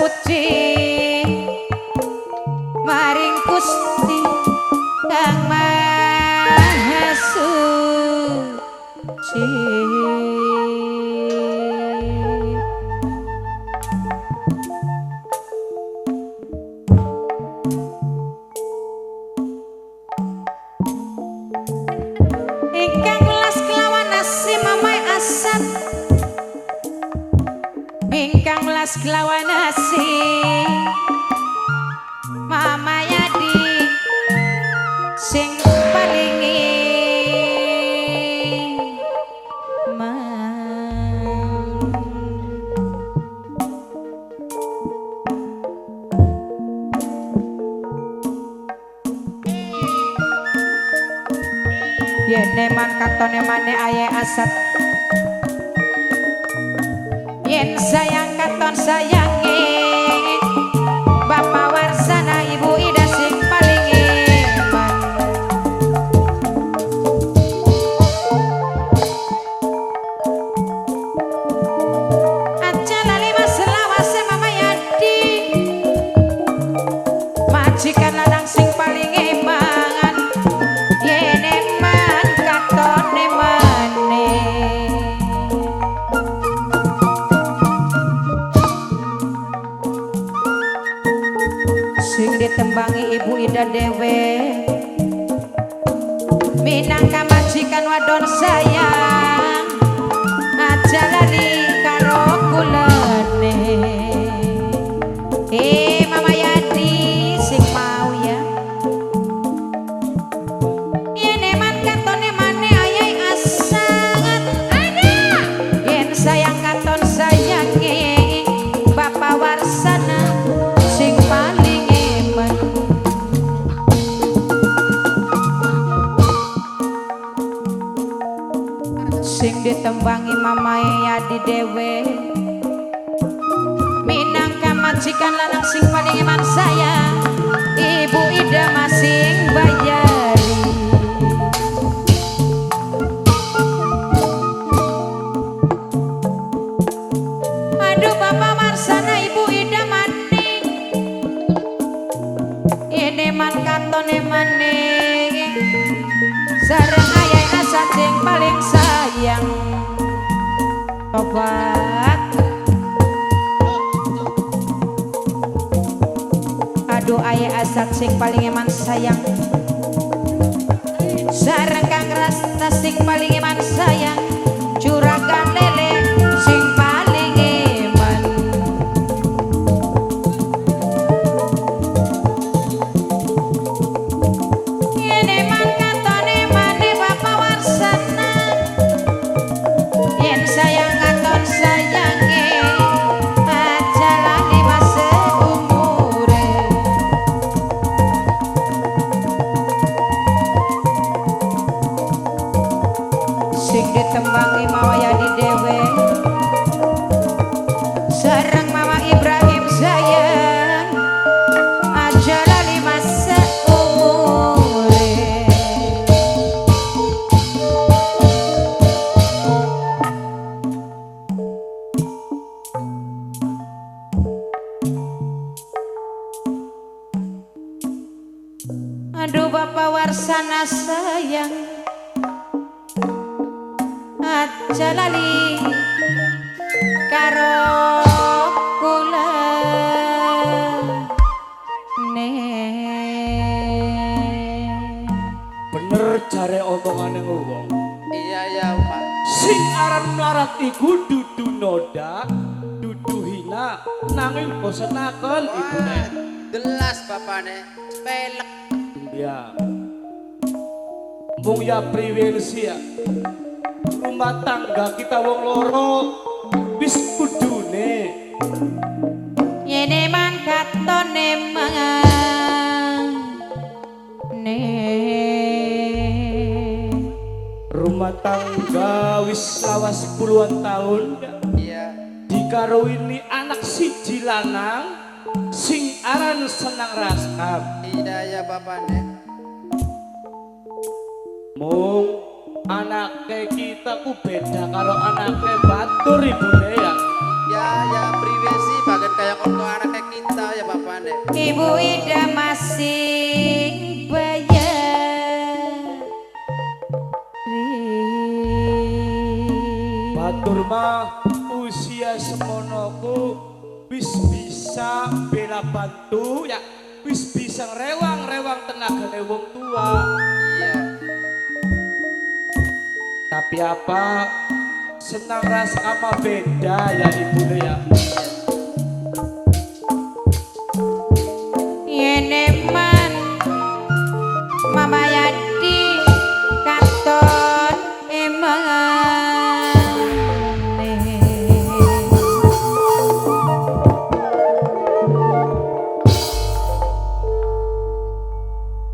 suci maring Gusti Kang Maha Suci. Ingkang welas kelawan nasi mamai asat, ingkang welas kelawan nasi Mama Yadi sing palingi yen neman katone mane aye asat, yen sayang katon sayange Bapak Warsana Ibu Ida sing paling eman. Aja lali mas lawase Mama Yadi, majikan lanang sing paling eman. Yen eman katone mane sing ditembangi Ibu Ida Dewe minangka majikan wadon sayang, aja lali karo kulane. Mama Yadi sing mau ya, yen eman katone mane ayai asangat ada, yen sayang katon sayange Bapak Warsana sing paling eman. Sing ditembangi Mama Yadi Dewe minangka majikan lanang sing paling eman sayang, Ibu Ida masing bayari. Aduh Bapak Warsana Ibu Ida maning, ini man katone maning sareng ayai asat sing paling sayang. Tobat aduh ayai asat sing paling eman sayang, sareng Kang Rasta sing paling eman sayang, Juragan Lele sing paling eman. Yen eman katone mane Bapak Warsana, yen sayang katon sayange, aja lali mas seumure. Sing ditembangi Mama Yadi Dewe sareng Mama Ibrahim sayang, aja lali mas seumure. Aduh Bapak Warsana sayang, aja lali karo kulane. Bener jare omongane wong. Iya ya Pak. Sing aran mlarat iku dudu noda, dudu hina, nanging bosenaken ibune. Gelas bapane, pelek. Ya. Mung ya priwensi ya. Rumah tangga kita wong loro wis kudune. Yen eman katone mangan Rumah tangga wis lawas puluhan tahun ya. Iya. Dikarowini anak siji lanang sing aran Senang Raskam. Hidayah bapane. Mung anake kita ku beda karo anake batur ibune ya. Ya privasi bagian kayak orang tua anaknya Ibu Ida masih bayar. Batur mah usia semonoku wis bisa bela bantu ya, wis bisa rewang-rewang tenagane wong tua. Iya. Tapi apa senang rasa apa beda ya ibu ya. Yeneman Mama Yadi katon emang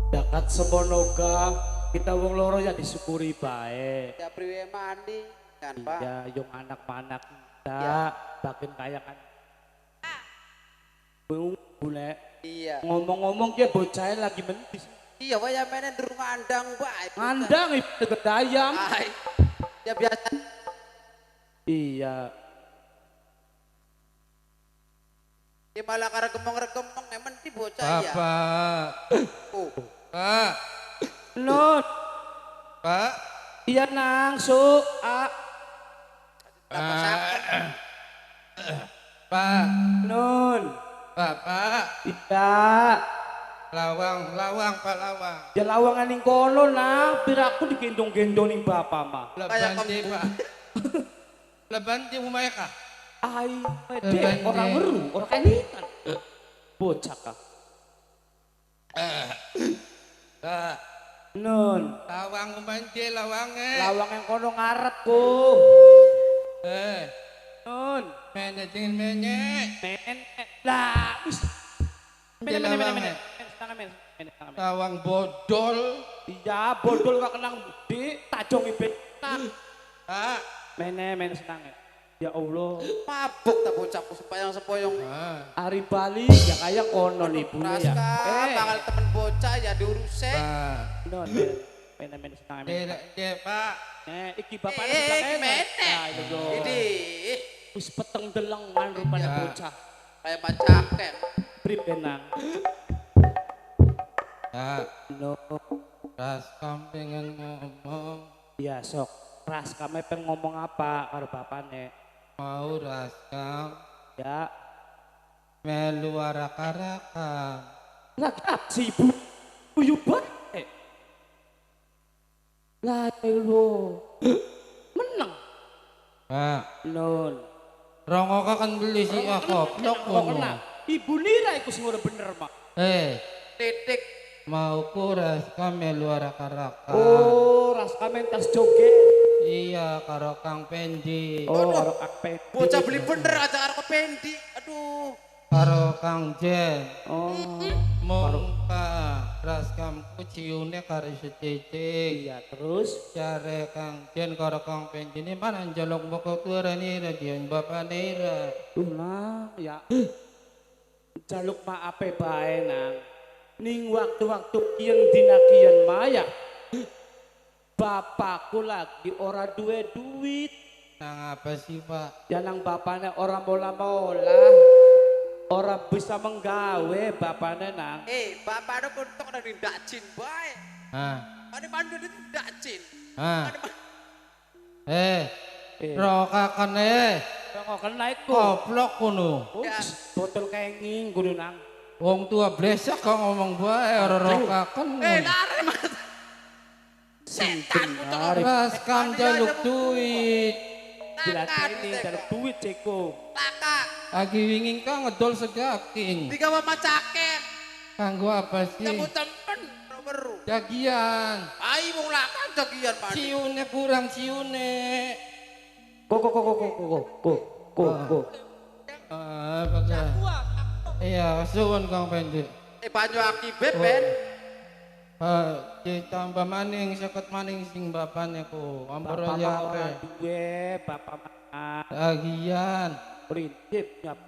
Dakat semonoga kita wong loro ya disyukuri bae. Ya priwe mandi kan Pak. Ya yung anak-anak kita Ya. bakin kaya kan. Bule Iya. ngomong-ngomong dia bocah lagi mentis. Iya waya menen durung ngandang bae. Ngandang ibu gedayam. Ai. Ya biasa. Iya. Dia malah karena gemong-gemong emang di bocah ya. Bapak, Oh. Pak, Nun, Pak, iya nang su Tambah sakit. Pak, Nun, Bapak, iya. lawang, Pak lawang. Ya lawangan ning kono nang, piraku digendong-gendong ning bapak mah. Lebanti Pak, lebanti umay ka. Ai, Lebanti. dek orang weru, orang kanitan. Bocah kah? Pak, Nun, lawang umanti, lawang lawang yang kono ngarepku. Nun, Menajingin menye. men, lah, wis. Dia lawang lawang bodol. Iya, bodol gak kenang di tajong ibet. Pak, Men senang ya. Ya Allah, Mabuk tak bocahku sepayang-sepayang. hari Bali ya kayak konon ibu ya. Praska, bakal temen bocah ya diurusin. Pak, Nun, men senang men. dia Pak. Iki bapak Menek. Ini Ini wis peteng delengan rupanya Ya. bocah. kayak macaken. Pribenang. Pak, No. ras pengen ngomong. Ya sok. Ras kami pengen ngomong apa karo bapakne? Mau raskam Ya. melu arak-arakan. Lah si ibu uyuban. Lah lo. Menang. Pak, Nun. rongo ka kan beli si koplok Kok kena? Ibu Nira iku sing ora bener, Mak. Titik. Mau ku raskam melu arak-arakan. Oh, ras kami tas joget. Iya, karo Kang Pendi. Oh, karo akpe. Bocah beli bener aja karo kependi. Aduh. Karo Kang Jen. Oh. Mong ka raskam ku ciune karo sececek. Iya, terus Cari Kang Jen karo Kang Pendi ini mana jaluk boko tua ni radian bapak nira. lah ya. Jaluk maape bae nang. Ning waktu-waktu kian dina kian maya. Bapakku lagi ora duwe duit. Nang apa sih Pak? Ya nang bapaknya ora mola-mola. Ora bisa menggawe bapaknya nang. Bapak ada kontok ada di dacin bae. Hah? Ada mandu di dacin. Hah? Ada Roka kan Kok kena iku. koplok kuno. Botol kenging kudu nang. Wong tua blesak kok ngomong bae ora roka kan. lari mas. Setan kontok. Raskam jaluk duit. Dilatih jaluk duit ceko. Laka. Lagi winging ka ngedol segaking. Tiga mama caket. Kanggo apa sih? Kamu tempen. Beru. Jagian. Ayo mau laka jagian mandi. Ciune kurang ciune. Kok. Baga. Iya, suwun Kang Pendi. Banyu aki beben. Ditambah maning seket maning sing bapane ku. Ampun Bapak ya. mah ora duwe, bapak mah Lagian. prinsip nyap.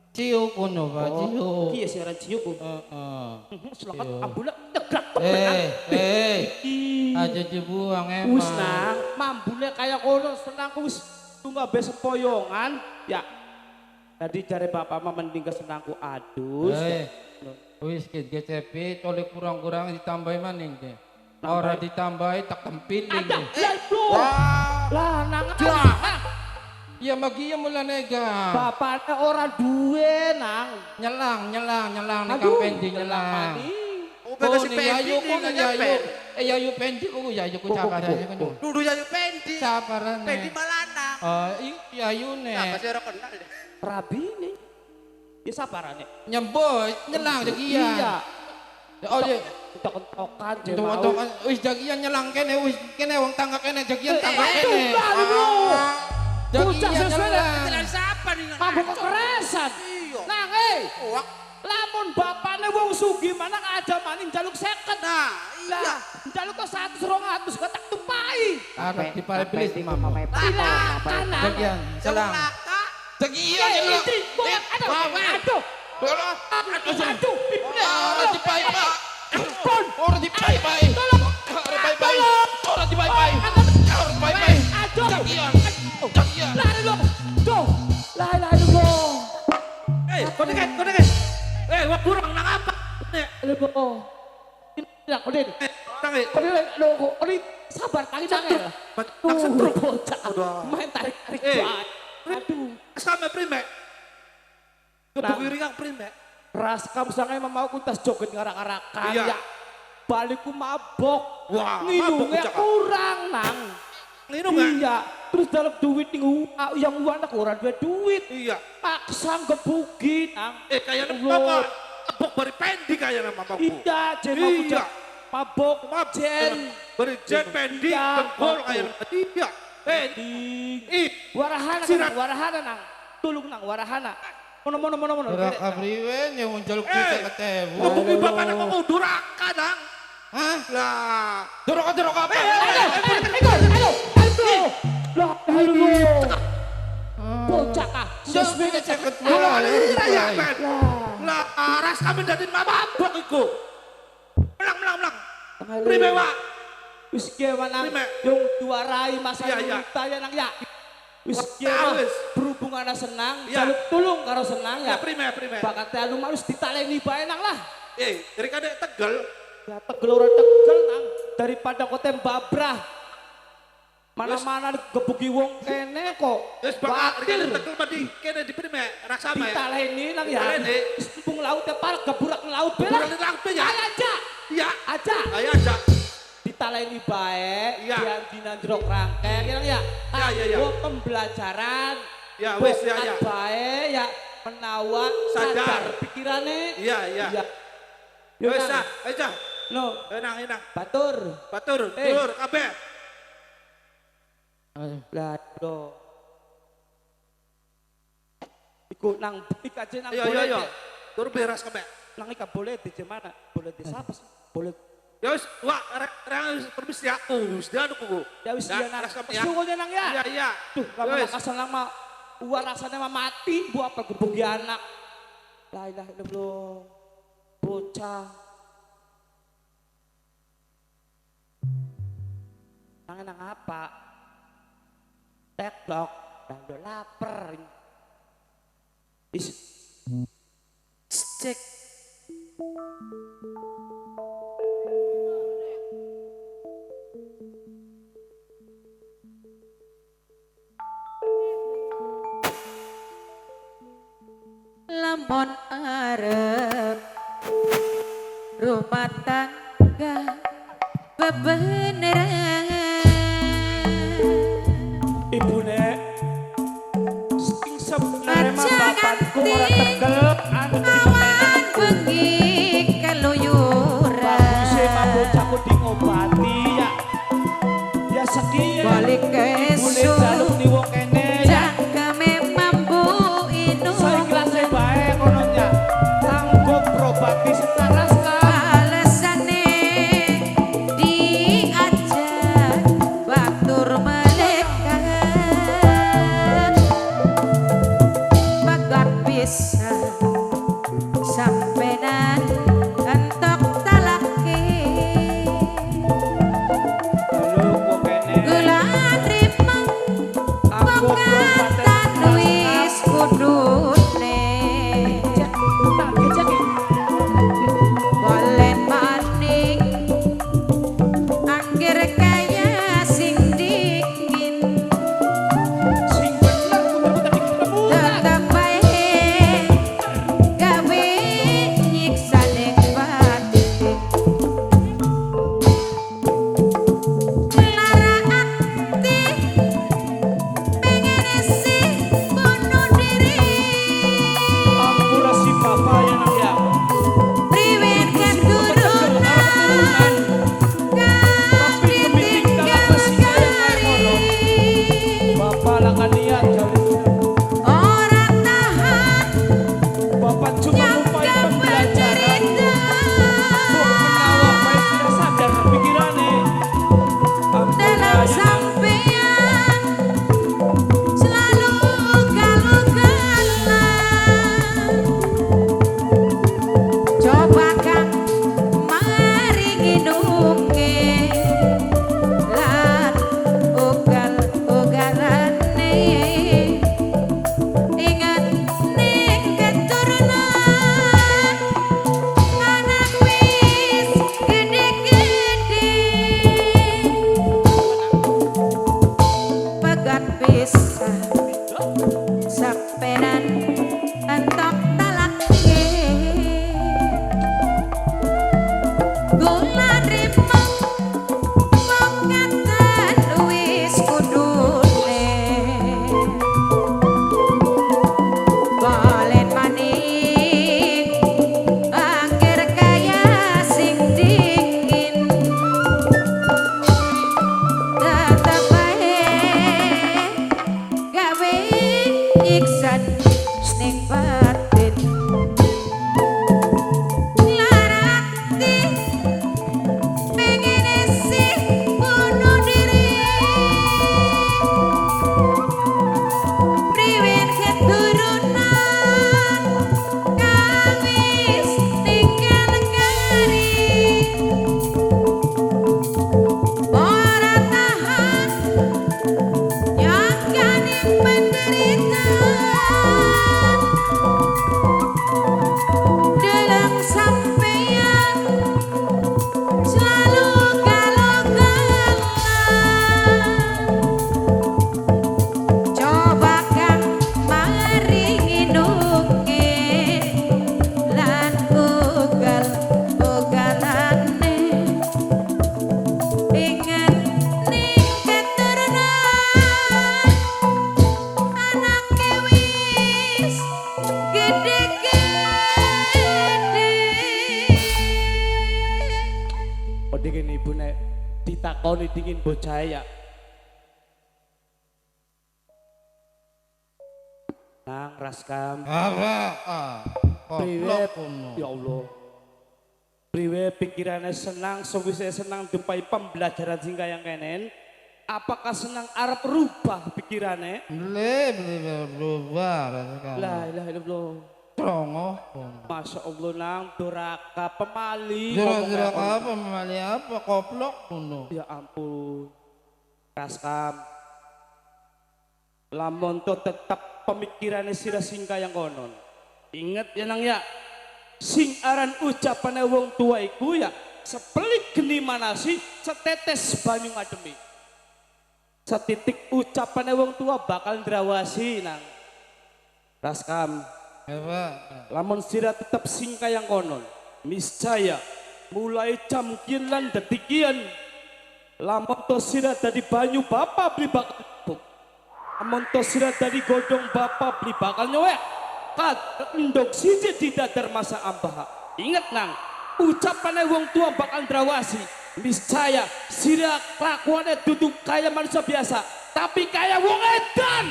Ciu kuno Pak, ciu. Iya sih orang cium. Heeh. Selamat Cium. ambulan tegak temenan. Aja dibuang emang. Wis nang, mambune kaya kono senang wis tunggal be sempoyongan. Ya. Tadi cari bapak mah mending kesenangku adus. Wis GCP tolek kurang-kurang ditambahi maning ke. Ora ditambahi tak tempiling. Lah nang Ya magi mula nega. bapaknya orang duwe nang. Nyelang ni Aduh, kampendi nyelang. mani. Ubah kasih ni yayu pendi ko nih ni yayu. pen. Yayu pendi ko yayu ko saparan ko. Dulu yayu pendi. Saparan. Pendi malanang. Oh, yayu ne. Apa sih orang kenal deh. Rabi nih. Ya sabarane. Nyemboy nyelang jagian. Iya. Oh dia Tok-tokan je Tuh, mau. tuh, wis jagian nyelang kene, wis kene wong tangga kene jagian tangga kene. Tunggal lu. Bocah Jagian sesuai nyelang. Jalan siapa nih? mabuk kekeresan. Iya. Nang Wah. lamun bapaknya wong sugih mana aja maning jaluk 50. Nah, iya. Lah, jaluk ke 100 200 ketak tupai. Arep dipare-pilis mama. Silakan nang. Jagian selang. Laka. Jagian nyelang. Aduh. Aduh. Ora dipai-pai. Pon. Ora dipai-pai. Ora dipai-pai. Ora dipai-pai. Ora dipai-pai. Aduh. Jagian. Jagian. Lari lo. Tuh. Lari lo. Kau dengar. Wah burung nang apa? Lo. Tidak, Odin. Tangi. Odin, sabar kali nangel. Nang sentruk. Bocah. Main tarik-tarik banget. Aduh. Sama prime. Kebuki ringang prime. Ras kamu sangai mau kuntas joget ngarak-ngarakan Iya. ya. Balikku mabok. Wah, mabok Nginungnya bocah. kurang nang. Nginung nggak? Iya. Terus dalam duit nih yang uang aku orang dua duit. Iya. Paksa gebukin nang. Kayak Allah. nama mabok bari pendi kayak nama mabok. Iya, jen mau Iya. kucak. Mabok, jen. Bari jen pendi Iya, tengkol mabok. kayak nama. Iya. Ih. Warahana Sirat. kan, warahana nang. Tulung nang, warahana. Mono. Ora kabriwen yang njaluk kita ketemu. Kebuki bapak nama mau duraka dang. Hah? Lah. Dorok apa? Lah, aduh. Bocah kah? Jas beda ceket Lah, bola. ya ben. Lah, aras kami dari mabok iku. Melang. Prime wa. Wis kewa nang Prime. yung diwarai masa Iya. kita ya nang ya. Wis Wah, kewa wis. berhubungan senang, Iya. jaluk tulung karo senang Ya ya. prime. Bakatnya anu harus ditaleni bae nang lah. Dari kadek Tegal. Ya tegel orang tegel nang daripada kote babrah. Mana-mana gebuki wong kene kok. Wis bakal Watir. kadek Tegal mati kene di prime raksama ya. Ditaleni nang ya. Ditaleni. Sembung laut ya par geburak laut bela. Bukan di laut ya. Ayo aja. Iya. Aja. Ayo aja. Ditaleni bae, Iya. diandinan jeruk rangkeng ya ya. Iya. Kanggo pembelajaran. Ya, wis, ya, bokat ya. bae ya menawa Sadar. pikirane. Iya. Yo Wis nang. aja. No, Enang. batur. Batur, Eh. tur kabeh. Lah do. Iku nang butik aja nang Ayo. boleh. Tur beras kabeh. Nang ika boleh di mana? Boleh di siapa sih? Boleh. Ya wis, wah, rang permisi ya. Wis dah aku. Ya wis dia nang. ras kabeh ya. Sungguhnya nang ya. Iya. Tuh, lama Wis. kasar lama. Uang rasanya mah mati, buat apa gebuki anak. La ilaha illallah. Bocah. Nang apa? Teklok, dan udah lapar. Cek. Lampon arep rumah tangga bebeneran. Ibu nek, sing sebenarnya mah Aja bapakku ganti orang tegel, anu Awan bengi keluyuran. bagusnya mah bocahku diobati ya. Ya sekian. Balik ke Ibu nek jaluk ni wong kene ya. Cangkeme mampu inung. Saya kelasnya baik kononnya. Sanggup berobati setaras kan. Alesane diajak batur malaikat bagat bisa dingin ibu nek ditakoni dingin bocah ya. Nang Raskam. Apa? Priwe, Koplok kono. ya Allah. Priwe pikirannya senang, sewise senang jumpai pembelajaran sing kaya kenen. Apakah senang arep rubah pikirannya? Berubah. La ilaha illallah. Trongo kono. Masya Allah nang duraka pemali. Jerak-jerak ngomong apa? Memali apa? Koplok kono. Ya ampun. Raskam. Lamun to tetap pemikirannya sira sing kaya konon. Ingat ya nang ya. Sing aran ucapane wong tua iku ya sepelik geni manasi setetes banyu ngademi. Setitik ucapane wong tua bakal ndrawasi nang. Raskam. Apa? Lamun sira tetap sing kaya konon. Miscaya mulai jam kian lan detikian. Lamun to sira dadi banyu bapak beli bakal nyebuk. Lamun to sira dadi godong bapak beli bakal nyowek. Kad endok siji di dadar masa ambah. Ingat nang, ucapannya wong tua bakal ndrawasi. Miscaya sira kelakuannya duduk kaya manusia biasa, tapi kaya wong edan.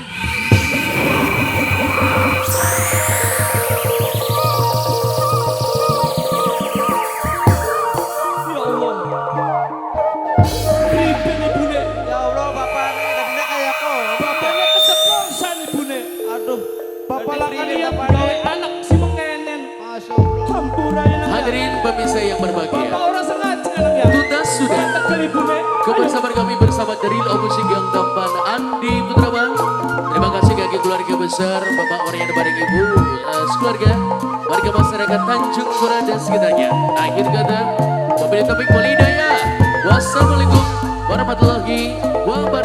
Ya Allah. Ribin ibune. Ya Allah, bapaknya kadine kayak kok. Bapaknya keceplosan ibune. Aduh, Bapak Jadi lakani ini yang bapaknya. gawe anak si mengenen. Masya Allah. Hampura ya nang. Hadirin pemirsa yang berbahagia, Bapak orang sengaja nang ya. tuntas sudah Tekel ibune. kebersamaan kami bersama Daril Omusik yang tampan Andi Putrawan. Terima kasih bagi keluarga besar Bapak Orian bareng Ibu sekeluarga, warga masyarakat Tanjung Pura dan sekitarnya. Akhir kata, memberi topik walidaya. Wassalamualaikum warahmatullahi wabarakatuh.